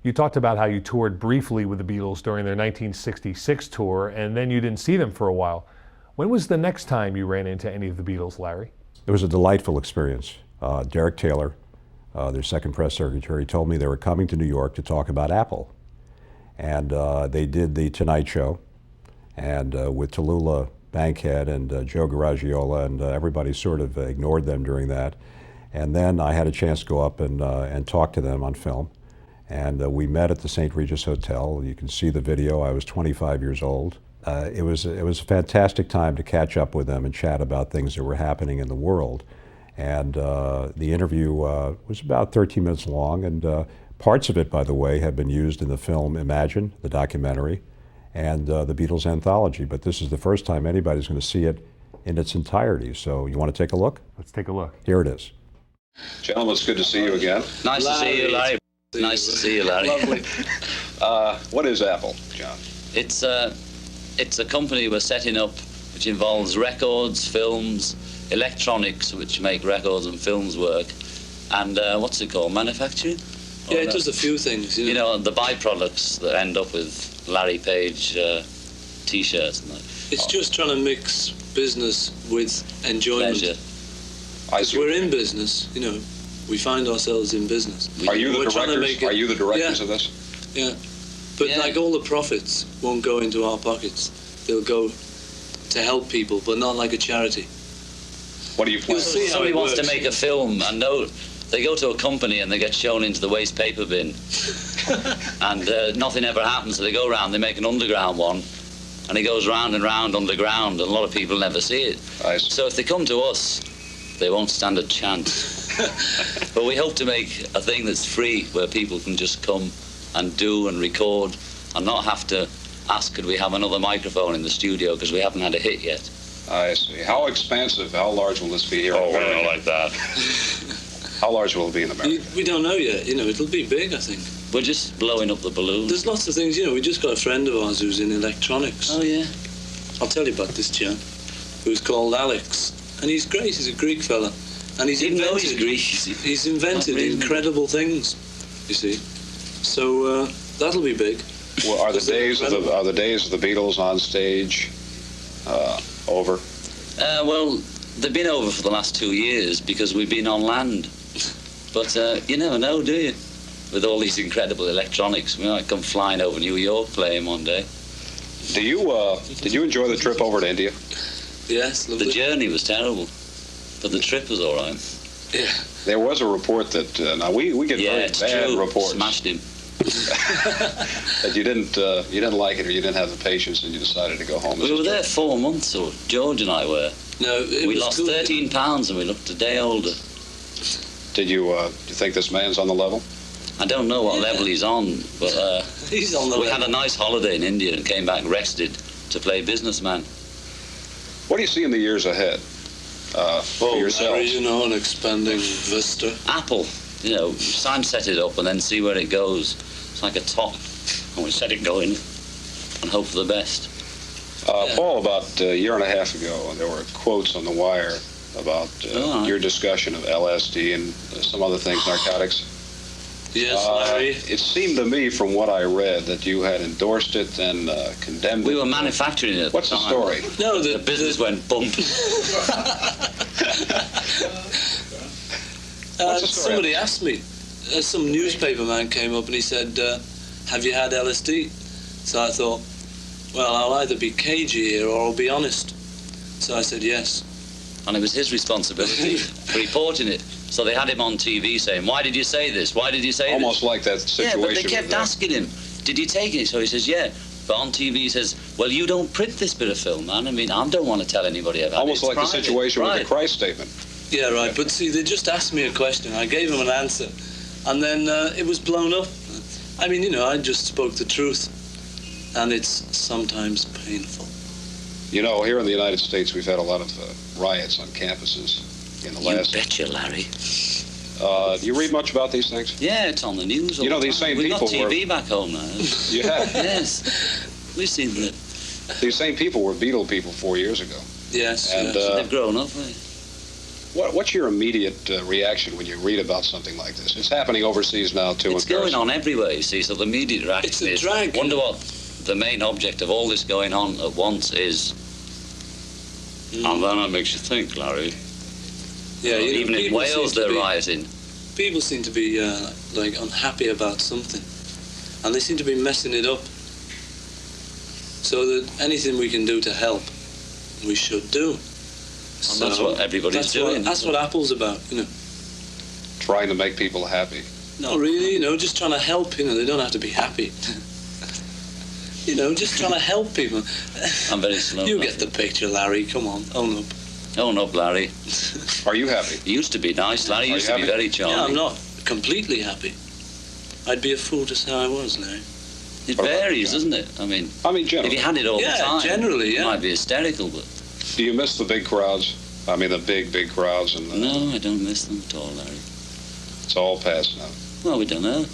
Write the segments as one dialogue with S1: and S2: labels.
S1: You talked about how you toured briefly with the Beatles during their 1966 tour, and then you didn't see them for a while. When was the next time you ran into any of the Beatles, Larry?
S2: It was a delightful experience. Derek Taylor, their second press secretary, told me they were coming to New York to talk about Apple. And they did the Tonight Show, and with Tallulah Bankhead and Joe Garagiola, and everybody sort of ignored them during that. And then I had a chance to go up and talk to them on film. And we met at the St. Regis Hotel. You can see the video. I was 25 years old. It was a fantastic time to catch up with them and chat about things that were happening in the world. And the interview was about 13 minutes long, and parts of it, by the way, have been used in the film Imagine, the documentary, and the Beatles anthology. But this is the first time anybody's going to see it in its entirety. So you want to take a look?
S1: Let's take a look.
S2: Here it is.
S3: Gentlemen, it's good to see you again.
S4: Nice to see you, Larry. Nice to see you, Larry.
S3: Lovely. What is Apple, John?
S4: It's a company we're setting up which involves records, films, electronics, which make records and films work, and what's it called, manufacturing?
S5: Yeah, it does a few things.
S4: You know, the byproducts that end up with Larry Page T-shirts and that.
S5: It's just trying to mix business with enjoyment.
S4: Pleasure.
S5: Because we're in business, you know, we find ourselves in business.
S3: Are you the
S5: trying to
S3: directors?
S5: make it,
S3: Are you the directors
S5: yeah,
S3: of this?
S5: Yeah, but
S4: Yeah.
S5: like all the profits won't go into our pockets. They'll go to help people, but not like a charity.
S3: What do you plan?
S5: You'll see how
S4: Somebody
S5: it
S4: wants to
S5: works.
S4: make a film and they go to a company and they get shown into the waste paper bin and nothing ever happens, so they go around, they make an underground one and it goes round and round underground and a lot of people never see it.
S3: I see.
S4: So if they come to us, they won't stand a chance. But we hope to make a thing that's free where people can just come and do and record and not have to ask, could we have another microphone in the studio because we haven't had a hit yet.
S3: I see. How expansive, how large will this be here in America?
S4: like that.
S3: How large will it be in America?
S5: We don't know yet, you know, it'll be big, I think.
S4: We're just blowing up the balloon.
S5: There's lots of things, you know, we just got a friend of ours who's in electronics.
S4: Oh, yeah.
S5: I'll tell you about this chap, who's called Alex. And he's great, he's a Greek fella. And he's
S4: Even though
S5: invented,
S4: he's Greek,
S5: he's invented
S4: not really.
S5: incredible things, you see. So that'll be big.
S3: Well, are the days of
S5: incredible.
S3: the Beatles on stage over?
S4: Well, they've been over for the last 2 years because we've been on land. But you never know, do you? With all these incredible electronics, we might come flying over New York playing one day.
S3: Did you enjoy the trip over to India?
S5: Yes, lovely.
S4: The journey was terrible, but the trip was all right.
S5: Yeah.
S3: There was a report that now we get
S4: Yeah,
S3: very
S4: it's
S3: bad
S4: true.
S3: reports
S4: Smashed him.
S3: that you didn't like it or you didn't have the patience and you decided to go home.
S4: We were there 4 months, or George and I were.
S5: No,
S4: We lost 13 pounds and we looked a day older.
S3: Did you do you think this man's on the level?
S4: I don't know what level he's on, but
S5: He's on the
S4: we
S5: level.
S4: had a nice holiday in India and came back rested to play businessman.
S3: What do you see in the years ahead for yourself?
S5: Larry, you know, an expanding vista.
S4: Apple, you know, sign set it up and then see where it goes. It's like a top, and we set it going and hope for the best.
S3: Paul, about a year and a half ago, there were quotes on the wire about your discussion of LSD and some other things, narcotics.
S5: Yes, Larry.
S3: It seemed to me from what I read that you had endorsed it and condemned it.
S4: We were manufacturing it at
S3: What's
S4: the
S3: the
S4: time.
S3: story?
S5: No,
S4: The business went bump.
S3: What's the story?
S5: Somebody asked me, some newspaper man came up and he said, have you had LSD? So I thought, well, I'll either be cagey here or I'll be honest. So I said yes.
S4: And it was his responsibility for reporting it. So they had him on TV saying, why did you say this? Why did you say
S3: Almost
S4: this?
S3: like that
S4: Yeah,
S3: situation.
S4: but they kept
S3: with,
S4: asking him, did you take it? So he says, yeah. But on TV he says, well, you don't print this bit of film, man. I mean, I don't want to tell anybody about
S3: almost
S4: it.
S3: like the
S4: It's private.
S3: situation with
S4: Right.
S3: the Christ statement.
S5: Yeah, right. But see, they just asked me a question. I gave them an answer. And then it was blown up. I mean, you know, I just spoke the truth. And it's sometimes painful.
S3: You know, here in the United States, we've had a lot of riots on campuses in the
S4: You
S3: last...
S4: betcha, Larry.
S3: Do you read much about these things?
S4: Yeah, it's on the news all
S3: You know,
S4: the
S3: these
S4: time.
S3: same
S4: We've got
S3: people
S4: TV back home now.
S3: You have.
S4: Yes. We've seen that.
S3: These same people were Beatle people 4 years ago.
S5: Yes,
S3: And
S5: yes.
S4: They've grown up, right?
S3: What's your immediate reaction when you read about something like this? It's happening overseas now, too.
S4: It's going on everywhere, you see, so the immediate reaction
S5: It's a
S4: is,
S5: drag.
S4: wonder what the main object of all this going on at once is. And then it makes you think, Larry.
S5: Yeah, you know,
S4: Even in
S5: people
S4: Wales,
S5: seem to
S4: they're
S5: be-
S4: rioting.
S5: People seem to be like unhappy about something, and they seem to be messing it up. So that anything we can do to help, we should do.
S4: And that's what everybody's doing.
S5: That's what Apple's about, you know.
S3: Trying to make people happy.
S5: Not really, you know, just trying to help. You know, they don't have to be happy. You know, just trying to help people.
S4: I'm very slow.
S5: You get the picture, Larry. Come on, own up.
S4: Oh, no, Larry.
S3: Are you happy?
S4: He used to be nice. Larry
S3: you
S4: used to be
S3: happy?
S4: very charming.
S5: Yeah, I'm not completely happy. I'd be a fool to say I was, Larry.
S4: It
S3: What about
S4: varies,
S3: you?
S4: doesn't it? I mean,
S3: I mean,
S4: if
S3: generally.
S4: you had it all
S5: Yeah,
S4: the time,
S5: generally, yeah.
S4: it might be hysterical, but
S3: Do you miss the big crowds? I mean, the big crowds, and
S4: no, I don't miss them at all, Larry.
S3: it's all past now.
S4: Well, we don't know.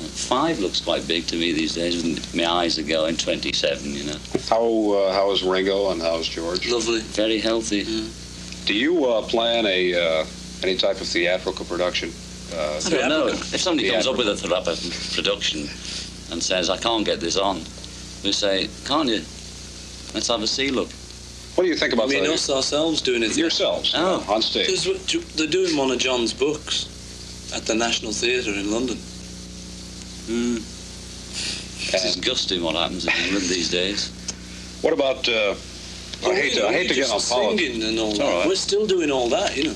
S4: 5 looks quite big to me these days, and my eyes are going 27, you know.
S3: How is Ringo and how's George?
S5: Lovely.
S4: Very healthy.
S3: Do you plan any type of theatrical production?
S4: I don't know. If somebody comes up with a production and says, I can't get this on, we say, can't you? Let's have a see look.
S3: What do you think
S5: I
S3: about
S5: mean,
S3: that?
S5: us ourselves doing it.
S3: Yourselves,
S4: Oh.
S3: on stage.
S5: They're doing one of John's books at the National Theatre in London.
S4: It's disgusting what happens in England these days.
S3: What about? I hate to get on politics.
S5: Singing and all
S3: It's
S5: that.
S3: all right.
S5: We're still doing all that, you know.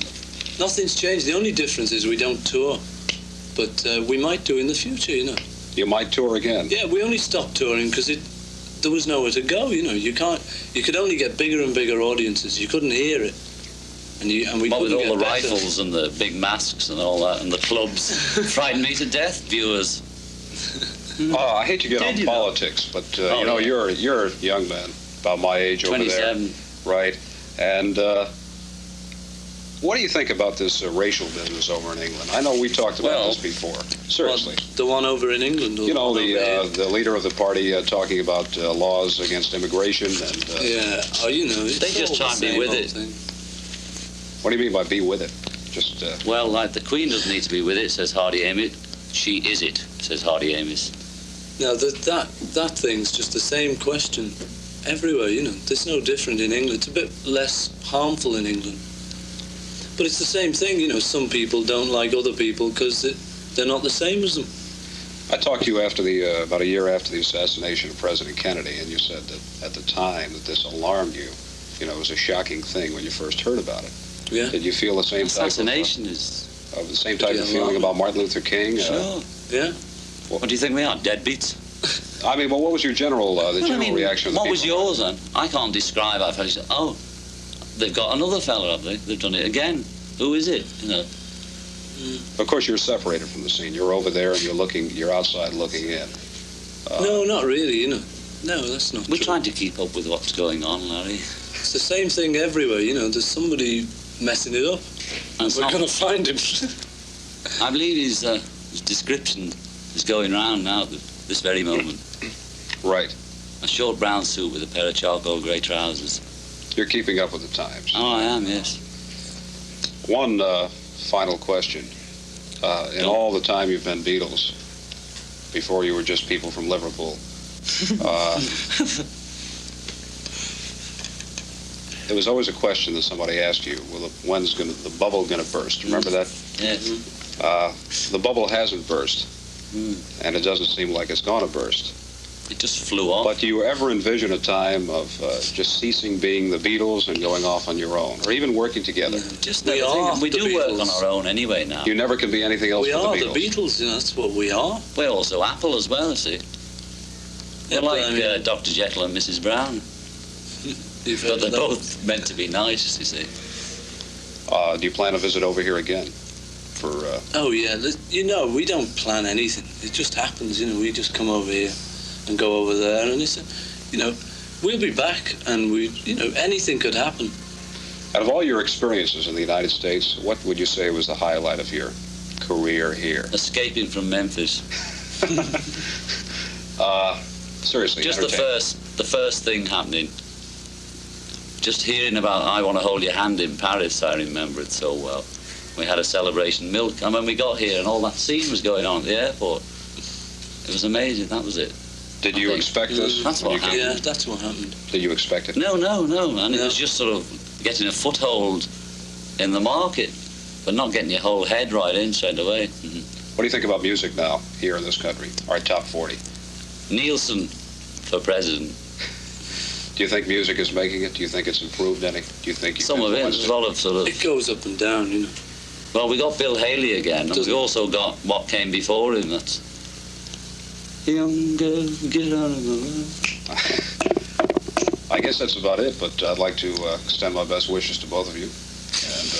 S5: Nothing's changed. The only difference is we don't tour, but we might do in the future, you know.
S3: You might tour again.
S5: Yeah, we only stopped touring because there was nowhere to go. You know, you could only get bigger and bigger audiences. You couldn't hear it, and we
S4: What with
S5: couldn't
S4: all the
S5: get better.
S4: rifles and the big masks and all that and the clubs frightened me to death, viewers.
S3: Oh, I hate to get
S4: Did
S3: on
S4: you know?
S3: politics, but
S4: Oh,
S3: you know,
S4: yeah.
S3: you're a young man, about my age over
S4: 27.
S3: there, right? And what do you think about this racial business over in England? I know we talked about
S4: Well,
S3: this before. Seriously.
S5: Well, the one over in England. Or
S3: You know,
S5: the one over here.
S3: the leader of the party talking about laws against immigration and.
S5: Yeah. Oh, you know. It's
S4: They just
S5: all
S4: try
S5: the
S4: and be
S5: same
S4: with
S5: old
S4: it.
S5: thing.
S3: What do you mean by be with it? Just.
S4: Well, like the Queen doesn't need to be with it, says Hardy Amos. She is it, says Hardy Amos.
S5: Now that thing's just the same question everywhere. You know, there's no different in England. It's a bit less harmful in England, but it's the same thing. You know, some people don't like other people because they're not the same as them.
S3: I talked to you after about a year after the assassination of President Kennedy, and you said that at the time that this alarmed you. You know, it was a shocking thing when you first heard about it.
S5: Yeah.
S3: Did you feel the same
S4: Assassination is...
S3: type of the same type of feeling about Martin Luther King?
S4: Sure.
S5: Yeah.
S4: What do you think we are, deadbeats?
S3: I mean, well, what was your general reaction? Of the
S4: what was
S3: people?
S4: yours then? I can't describe it. I said, oh, they've got another fella, have they? They've done it again. Who is it? You know.
S3: Of course, you're separated from the scene. You're over there, and you're outside looking in.
S5: No, not really. You know. No, that's not
S4: We're
S5: true.
S4: trying to keep up with what's going on, Larry.
S5: It's the same thing everywhere. You know, there's somebody messing it up.
S4: And
S5: We're going to find him.
S4: I believe his description is going round now at this very moment.
S3: Right.
S4: A short brown suit with a pair of charcoal grey trousers.
S3: You're keeping up with the times.
S4: Oh, I am, yes.
S3: One final question. In all the time you've been Beatles, before you were just people from Liverpool, there was always a question that somebody asked you, well, when's the bubble going to burst? Remember that?
S4: Yes.
S3: The bubble hasn't burst, and it doesn't seem like it's going to burst.
S4: It just flew off.
S3: But do you ever envision a time of just ceasing being the Beatles and going off on your own, or even working together?
S4: Just
S5: We
S4: never
S5: are
S4: think- we
S5: the
S4: do work
S5: Beatles.
S4: on our own anyway now.
S3: You never can be anything else
S5: We
S3: but
S5: are
S3: the
S5: the
S3: Beatles.
S5: Beatles. You know, that's what we are.
S4: We're also Apple as well, you see.
S5: Yeah,
S4: We're
S5: but
S4: like
S5: I mean,
S4: Dr. Jekyll and Mrs. Brown.
S5: you've
S4: But
S5: heard
S4: they're
S5: that.
S4: both meant to be nice, you see.
S3: Do you plan to visit over here again? For
S5: Oh yeah, you know, we don't plan anything. It just happens. You know, we just come over here and go over there, and it's, you know, we'll be back, and anything could happen.
S3: out of all your experiences in the United States, what would you say was the highlight of your career here?
S4: Escaping from Memphis.
S3: Seriously,
S4: Just
S3: entertain.
S4: the first thing happening. just hearing about I Want to Hold Your Hand in Paris, I remember it so well. We had a celebration milk, and when we got here and all that scene was going on at the airport, it was amazing, that was it.
S3: Did you expect this?
S4: That's what happened.
S5: Yeah, that's what happened.
S3: Did you expect it?
S4: No, and it was just sort of getting a foothold in the market, but not getting your whole head right in straight away.
S3: What do you think about music now, here in this country? Our top 40.
S4: Nielsen for president.
S3: Do you think music is making it? Do you think it's improved any? Do you think
S4: Some of it, there's a lot of sort of...
S5: It goes up and down, you know.
S4: Well, we got Bill Haley again, and we also got what came before him, that's... Young girl, get out of the line.
S3: I guess that's about it, but I'd like to extend my best wishes to both of you. And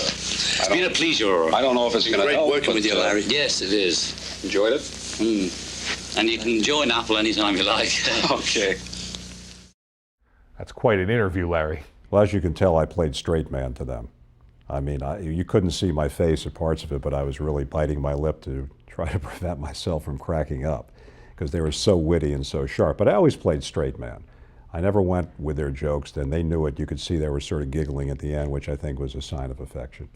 S4: It's been a pleasure.
S3: I don't know if it's going to
S5: Great
S3: help.
S5: working with you, Larry.
S4: Yes, it is.
S3: Enjoyed it?
S4: And you can join Apple anytime you like.
S3: Okay.
S1: That's quite an interview, Larry.
S2: Well, as you can tell, I played straight man to them. I mean, you couldn't see my face or parts of it, but I was really biting my lip to try to prevent myself from cracking up because they were so witty and so sharp. But I always played straight man. I never went with their jokes, and they knew it. You could see they were sort of giggling at the end, which I think was a sign of affection.